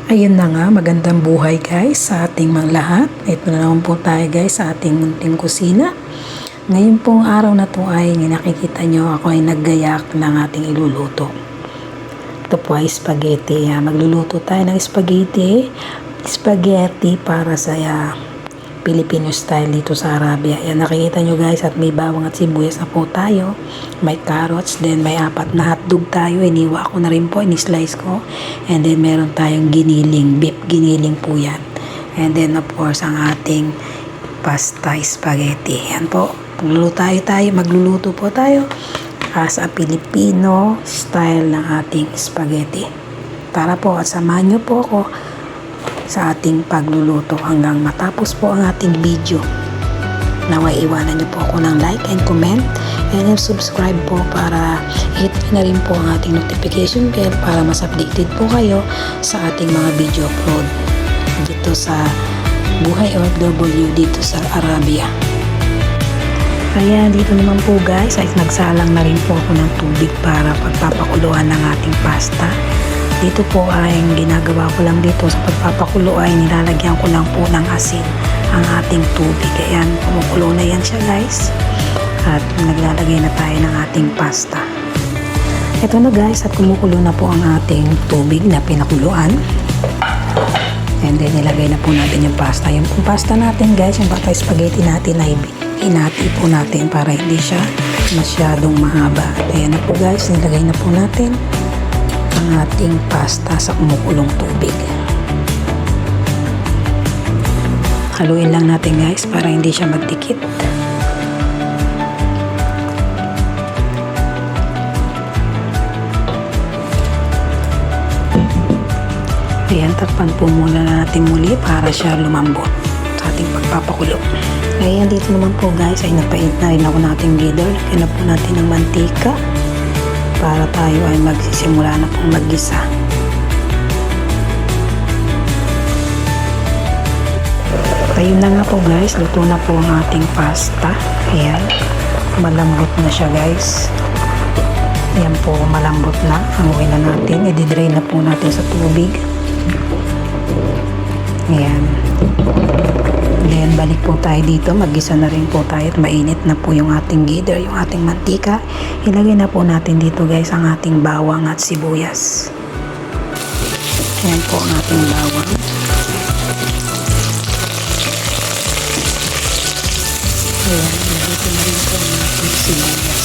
Ayun na nga, magandang buhay guys sa ating mga lahat. Ito na naman po tayo guys sa ating munting kusina. Ngayon pong araw na to ay nakikita nyo ako ay naggayak ng ating iluluto. Ito po ay spaghetti. Magluluto tayo ng spaghetti. Spaghetti para sa Filipino style dito sa Arabia. Yan, nakikita nyo guys at may bawang at sibuyas na po tayo. May carrots, then may 4 na hotdog tayo. Iniwa ko na rin po, inislice ko. And then meron tayong giniling, beef giniling po yan. And then of course ang ating pasta spaghetti. Yan po, magluluto po tayo as a Filipino style ng ating spaghetti. Tara po at samahan nyo po ako sa ating pagluluto hanggang matapos po ang ating video. Naway iwanan niyo po ako ng like and comment and subscribe po para hit na rin po ang ating notification bell para mas updated po kayo sa ating mga video upload dito sa Buhay OFW dito sa Arabia. Kaya dito naman po guys ay nagsalang na rin po ako ng tubig para pagpapakuluan ng ating pasta. Dito po ay ginagawa ko lang dito sa pagpapakulo ay nilalagyan ko lang po ng asin ang ating tubig. Ayan, kumukulo na yan siya guys. At naglalagay na tayo ng ating pasta. Ito na guys at kumukulo na po ang ating tubig na pinakuluan. And then nilagay na po natin yung pasta. Yung pasta natin guys, yung pasta spaghetti natin ay hinati po natin para hindi siya masyadong mahaba. Ayan na po guys, nilagay na po natin ang ating pasta sa kumukulong tubig. Haluin lang natin guys para hindi siya magdikit. Ayan, takpan po muna natin muli para siya lumambot sa ating pagpapakulo. Ayan, dito naman po guys ay nagpainit na rin ako ng ating glider. Lagyan na po natin ng mantika para tayo ay magsisimula na pong maggisa. Ayun na nga po guys, luto na po ang ating pasta. Ayan, malambot na siya guys. Ayan po, malambot na. Hanguin na natin, i-drain na po natin sa tubig. Ayan. Then balik po tayo dito, maggisa na rin po tayo at mainit na po yung ating glider, yung ating mantika. Ilagay na po natin dito guys ang ating bawang at sibuyas. Ayan po ang ating bawang. Ayan, ilagay ko na rin po ang ating sibuyas.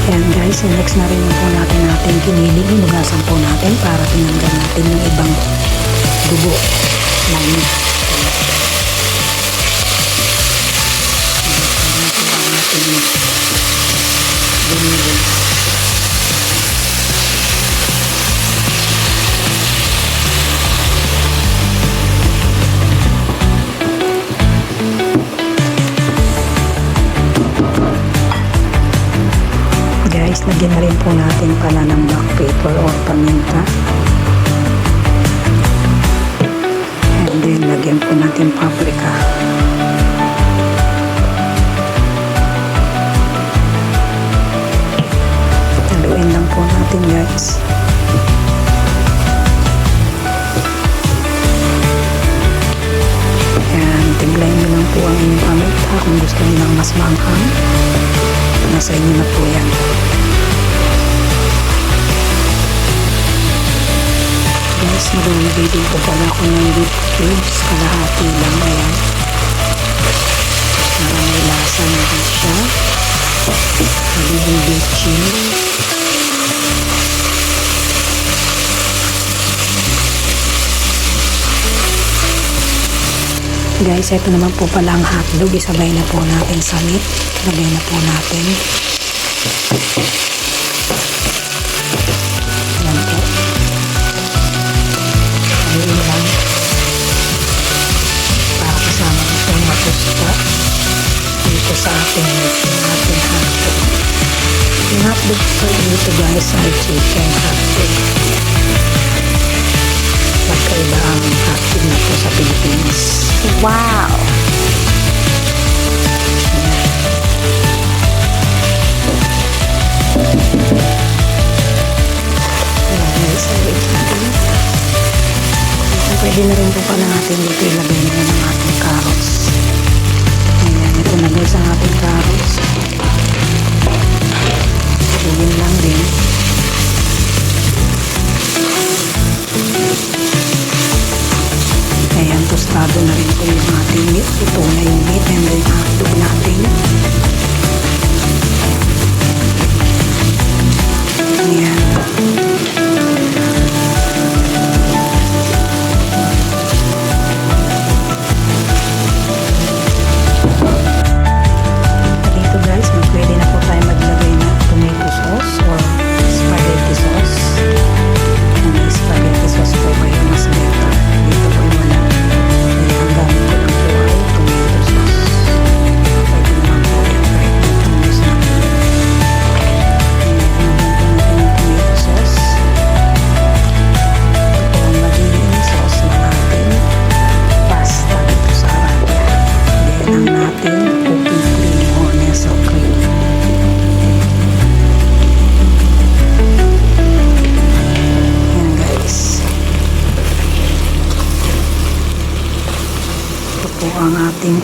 Ayan guys, next na rin po natin ating giniling. Inugasan po natin para tinanggal natin yung ibang dugo na yun. Guys, lagyan na rin po natin pala ng black pepper or paminta. And then, lagyan po natin paprika. Haluin lang po natin guys. Ayan, tiglayin nyo lang po ang inyong paminta kung gusto nyo lang mas maanghang. Nasa inyo na po yan. Guys, maglulagay din po pala ako ng beef cubes. Kalahati lang. Ayan. Para may lasa na rin siya. Magiging beef chili. Guys, ito naman po pala ang hotdog. Isabay na po natin sa meat. Lagay na po natin. Ayan po. Ayun lang. Para kasama na po matusta dito sa ating hotdog. Yung hotdog po dito guys ay chicken hotdog. Magkaiba ang hotdog na po sa Pilipinas. Wow! Pwede na rin po pala natin dito ilagay na ng ating carrots. Ayan, ito na guys ang ating carrots. Pwede lang din. Ayan, tostado na rin po yung ating meat. Ito na yung meat and then hotdog natin. Ayan. Dito guys, pwede na po tayo maglagay ng tomato sauce or spaghetti sauce. Ang spaghetti sauce po kayo mas better. Dito po yung wala. Ang gamit ko lang po ay tomato sauce. Pwede naman po yung kahit tomato sauce natin. Ayan, natin yung tomato sauce. Ito po ang magiging sauce na natin pasta dito sa Arabia. Then ang natin cooking cream or nestle cream. Ayan guys. Ito po ang ating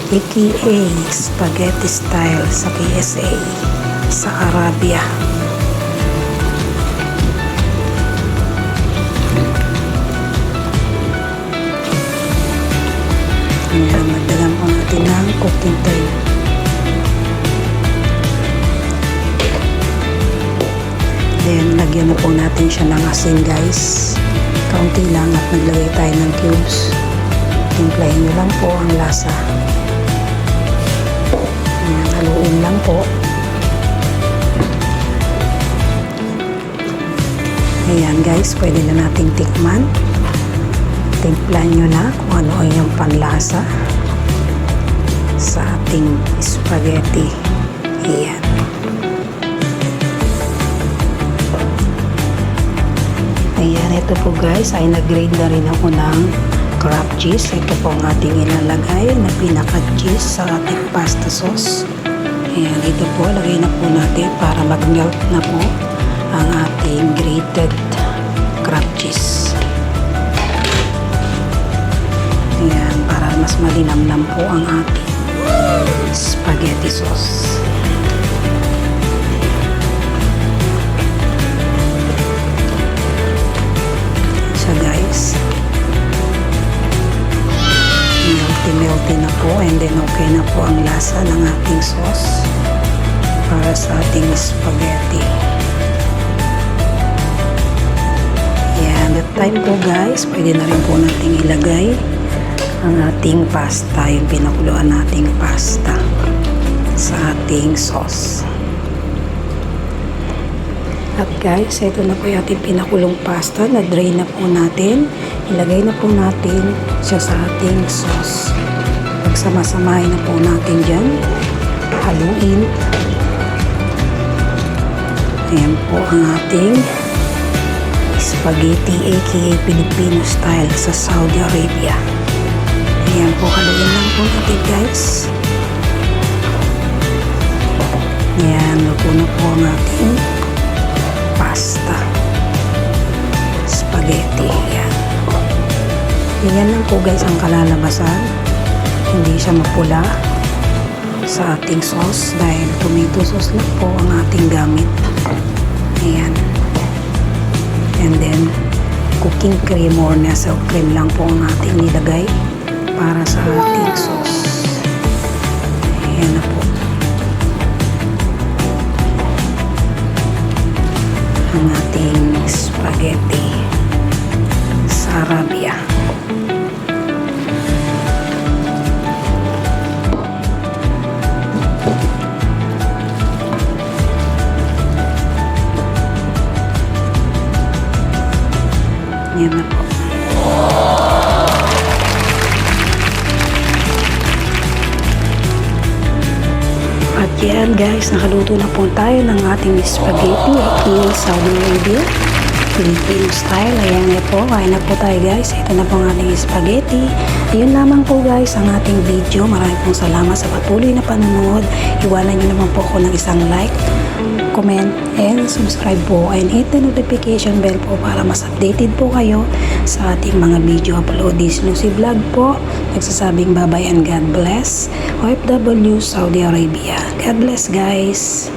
AKA spaghetti style sa KSA sa Arabia. Ayan, magdagan po natin ng cooking time. Then, lagyan na po natin siya ng asin guys. Kaunti lang at naglagay tayo ng cubes. Timplahin nyo lang po ang lasa. Ayan, haluin lang po. Ayan guys, pwede na nating tikman. Timplahan nyo na kung ano ay yung panlasa sa ating spaghetti. Ayan. Ayan, ito po guys, ay nag-grade na rin ako ng crab cheese. Ito po ang ating ilalagay na pinaka-cheese sa ating pasta sauce. Ayan, ito po, lagay na po natin para mag-melt na po ang ating grated crab cheese. Ayan, para mas malinamnam po ang ating spaghetti sauce. So guys, melty na po and then okay na po ang lasa ng ating sauce para sa ating spaghetti. Ayan, that time po guys, pwede na rin po nating ilagay ang ating pasta, yung pinakuluan nating pasta sa ating sauce. At guys, ito na po yung ating pinakulong pasta. Na-drain na po natin. Ilagay na po natin siya sa ating sauce. Pagsama-samahin na po natin dyan. Haluin. Ayan po ang ating spaghetti aka Filipino style sa Saudi Arabia. Ayan po, haluin lang po natin guys. Ayan, luto na po ang ating pasta spaghetti. Ayan. Ayan lang po guys ang kalalabasan. Hindi siya mapula sa ating sauce dahil tomato sauce lang po ang ating gamit. Ayan. And then cooking cream or nestle cream lang po ang ating nilagay para sa ating sauce. Ayan na po ang ating spaghetti sa Arabia. Yan na po. At yan guys, nakaluto na po tayo ng ating spaghetti in Saudi Arabia. Filipino style. Ayan na po, kain na po tayo guys. Ito na po ang ating spaghetti. Ayun lamang po guys ang ating video. Maraming pong salamat sa patuloy na panonood. Iwanan nyo naman po ako ng isang like, comment, and subscribe po. And hit the notification bell po para mas updated po kayo sa ating mga video upload. This Lucy Vlog po. Nagsasabing bye-bye and God bless. OFW Saudi Arabia. God bless guys.